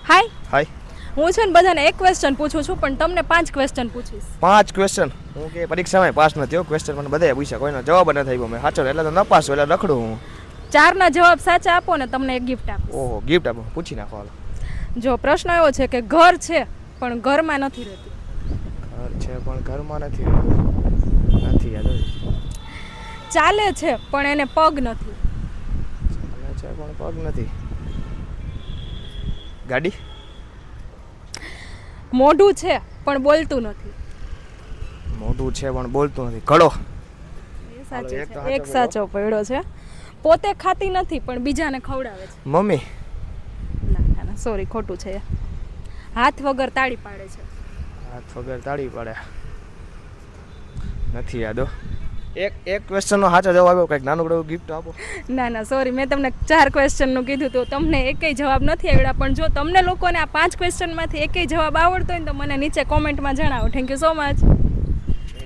હાય, હાય. હું છે ને બધાને એક ક્વેશ્ચન પૂછું છું પણ તમને 5 ક્વેશ્ચન પૂછીશ. 5 ક્વેશ્ચન. હું કે પરીક્ષામાં પાસ નથી થયો, ક્વેશ્ચન મને બધાએ પૂછ્યા, કોઈનો જવાબ નથી આવ્યો. મેં સાચો એટલે તો ન પાસ એટલે રખડું હું. 4 ના જવાબ સાચા આપો ને તમને એક ગિફ્ટ આપીશ. ઓહો, ગિફ્ટ આપો, પૂછી નાખો હાલો. જો પ્રશ્ન એવો છે કે ઘર છે પણ ઘરમાં નથી રહેતું. ઘર છે પણ ઘરમાં નથી રહેતું. નથી યાદ હોય. ચાલે છે પણ એને પગ નથી. ચાલે છે પણ પગ નથી. ગાડી. મોઢું છે પણ બોલતું નથી. મોઢું છે પણ બોલતું નથી. ઘડો. એ સાચું એક તો છે. એક સાચો પડ્યો છે. પોતે ખાતી નથી પણ બીજાને ખવડાવે છે. મમ્મી. ના ના સોરી, ખોટું છે. હાથ વગર તાળી પાડે છે. હાથ વગર તાળી પાડે. નથી યાદ હો. એક ક્વેશ્ચનનો સાચો જવાબ આવ્યો, કંઈક નાનું કડવું ગિફ્ટ આપો. ના ના સોરી, મેં તમને 4 ક્વેશ્ચનનું કીધું તો તમને એકેય જવાબ નથી આવડ્યા. પણ જો તમને લોકોને આ 5 ક્વેશ્ચનમાંથી એકેય જવાબ આવડતો હોય ને તો મને નીચે કોમેન્ટમાં જણાવો. Thank you so much.